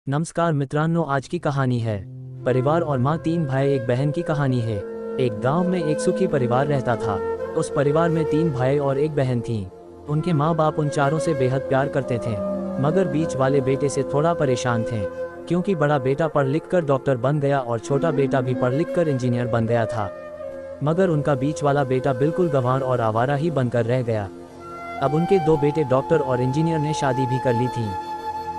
नमस्कार मित्रांनो, आज की कहानी है परिवार और माँ तीन भाई एक बहन की कहानी है। एक गांव में एक सुखी परिवार रहता था। उस परिवार में तीन भाई और एक बहन थी। उनके माँ बाप उन चारों से बेहद प्यार करते थे, मगर बीच वाले बेटे से थोड़ा परेशान थे, क्योंकि बड़ा बेटा पढ़ लिख कर डॉक्टर बन गया और छोटा बेटा भी पढ़ लिख कर इंजीनियर बन गया था। मगर उनका बीच वाला बेटा बिल्कुल गंवार और आवारा ही बनकर रह गया। अब उनके दो बेटे डॉक्टर और इंजीनियर ने शादी भी कर ली थी,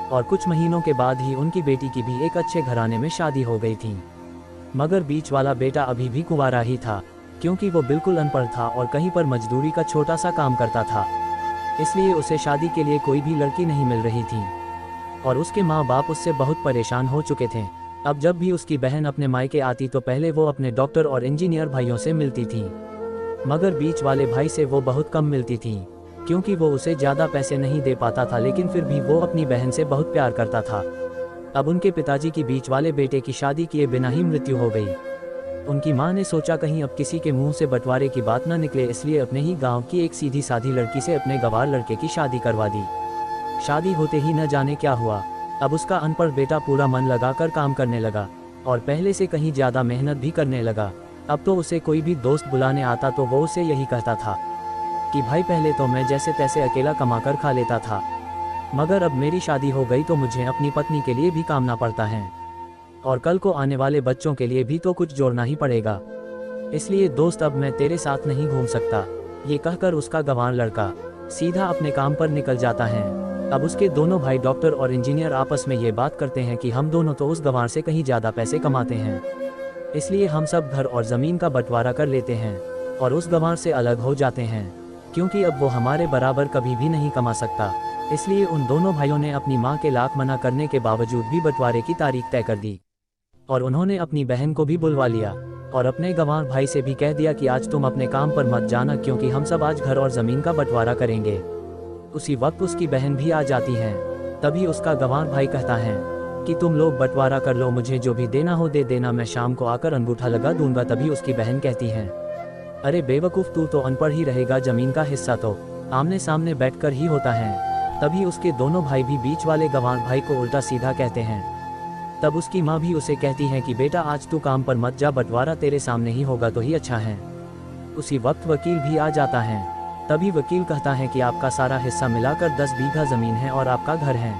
और कुछ महीनों के बाद ही उनकी बेटी की भी एक अच्छे घराने में शादी हो गई थी। मगर बीच वाला बेटा अभी भी कुंवारा ही था, क्योंकि वो बिल्कुल अनपढ़ था और कहीं पर मजदूरी का छोटा सा काम करता था। इसलिए उसे शादी के लिए कोई भी लड़की नहीं मिल रही थी, और उसके माँ बाप उससे बहुत परेशान हो चुके थे। अब जब भी उसकी बहन अपने मायके आती तो पहले वो अपने डॉक्टर और इंजीनियर भाइयों से मिलती थी, मगर बीच वाले भाई से वो बहुत कम मिलती थी, क्योंकि वो उसे ज़्यादा पैसे नहीं दे पाता था। लेकिन फिर भी वो अपनी बहन से बहुत प्यार करता था। अब उनके पिताजी की बीच वाले बेटे की शादी किए बिना ही मृत्यु हो गई। उनकी माँ ने सोचा कहीं अब किसी के मुंह से बंटवारे की बात न निकले, इसलिए अपने ही गांव की एक सीधी साधी लड़की से अपने गंवार लड़के की शादी करवा दी। शादी होते ही न जाने क्या हुआ। अब उसका अनपढ़ बेटा पूरा मन लगाकर काम करने लगा और पहले से कहीं ज़्यादा मेहनत भी करने लगा। अब तो उसे कोई भी दोस्त बुलाने आता तो वो उसे यही कहता था कि भाई पहले तो मैं जैसे तैसे अकेला कमाकर खा लेता था, मगर अब मेरी शादी हो गई तो मुझे अपनी पत्नी के लिए भी कामना पड़ता है, और कल को आने वाले बच्चों के लिए भी तो कुछ जोड़ना ही पड़ेगा। इसलिए दोस्त अब मैं तेरे साथ नहीं घूम सकता। ये कहकर उसका गंवार लड़का सीधा अपने काम पर निकल जाता है। अब उसके दोनों भाई डॉक्टर और इंजीनियर आपस में ये बात करते हैं कि हम दोनों तो उस गंवार से कहीं ज़्यादा पैसे कमाते हैं, इसलिए हम सब घर और ज़मीन का बंटवारा कर लेते हैं और उस गंवार से अलग हो जाते हैं, क्योंकि अब वो हमारे बराबर कभी भी नहीं कमा सकता। इसलिए उन दोनों भाइयों ने अपनी माँ के लाख मना करने के बावजूद भी बंटवारे की तारीख तय कर दी, और उन्होंने अपनी बहन को भी बुलवा लिया और अपने गंवार भाई से भी कह दिया कि आज तुम अपने काम पर मत जाना, क्योंकि हम सब आज घर और ज़मीन का बंटवारा करेंगे। उसी वक्त उसकी बहन भी आ जाती है। तभी उसका गंवार भाई कहता है कि तुम लोग बंटवारा कर लो, मुझे जो भी देना हो दे देना, मैं शाम को आकर अंगूठा लगा दूंगा। तभी उसकी बहन कहती है, अरे बेवकूफ़, तू तो अनपढ़ ही रहेगा, जमीन का हिस्सा तो आमने सामने बैठकर ही होता है। तभी उसके दोनों भाई भी बीच वाले गंवार भाई को उल्टा सीधा कहते हैं। तब उसकी माँ भी उसे कहती है कि बेटा आज तू काम पर मत जा, बंटवारा तेरे सामने ही होगा तो ही अच्छा है। उसी वक्त वकील भी आ जाता है। तभी वकील कहता है कि आपका सारा हिस्सा मिलाकर 10 बीघा ज़मीन है और आपका घर है।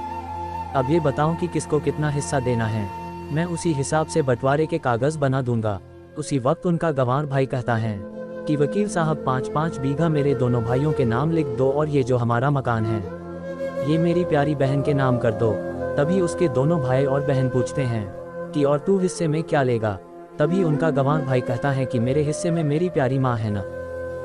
अब ये बताओ कि किसको कितना हिस्सा देना है, मैं उसी हिसाब से बंटवारे के कागज़ बना दूंगा। उसी वक्त उनका गंवार भाई कहता है कि वकील साहब 5-5 बीघा मेरे दोनों भाइयों के नाम लिख दो, और ये जो हमारा मकान है ये मेरी प्यारी बहन के नाम कर दो। तभी उसके दोनों भाई और बहन पूछते हैं कि और तू हिस्से में क्या लेगा। तभी उनका गंवार भाई कहता है कि मेरे हिस्से में मेरी प्यारी माँ है ना।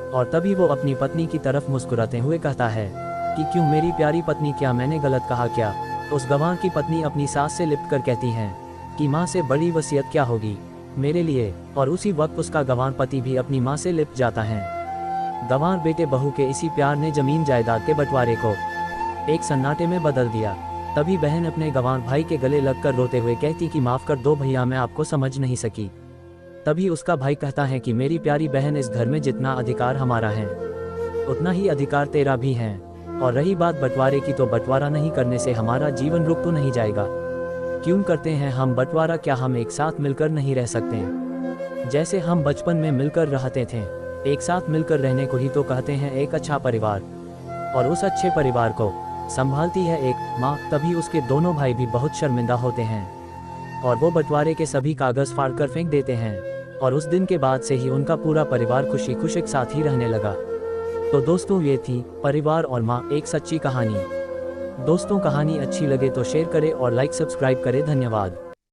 और तभी वो अपनी पत्नी की तरफ मुस्कुराते हुए कहता है कि क्यों मेरी प्यारी पत्नी, क्या मैंने गलत कहा क्या। उस गंवार की पत्नी अपनी सास से लिपट कर कहती है कि माँ से बड़ी वसीयत क्या होगी मेरे लिए। और उसी वक्त उसका गंवार पति भी अपनी माँ से लिपट जाता है। गंवार बेटे बहू के इसी प्यार ने जमीन जायदाद के बंटवारे को एक सन्नाटे में बदल दिया। तभी बहन अपने गंवार भाई के गले लगकर रोते हुए कहती कि माफ़ कर दो भैया, मैं आपको समझ नहीं सकी। तभी उसका भाई कहता है कि मेरी प्यारी बहन, इस घर में जितना अधिकार हमारा है उतना ही अधिकार तेरा भी है, और रही बात बंटवारे की, तो बंटवारा नहीं करने से हमारा जीवन रुक तो नहीं जाएगा। क्यों करते हैं हम बंटवारा, क्या हम एक साथ मिलकर नहीं रह सकते? जैसे हम बचपन में मिलकर रहते थे, एक साथ मिलकर रहने को ही तो कहते हैं एक अच्छा परिवार, और उस अच्छे परिवार को संभालती है एक माँ। तभी उसके दोनों भाई भी बहुत शर्मिंदा होते हैं और वो बंटवारे के सभी कागज़ फाड़कर फेंक देते हैं, और उस दिन के बाद से ही उनका पूरा परिवार खुशी खुशी एक साथ ही रहने लगा। तो दोस्तों, ये थी परिवार और माँ एक सच्ची कहानी। दोस्तों, कहानी अच्छी लगे तो शेयर करें और लाइक सब्सक्राइब करें। धन्यवाद।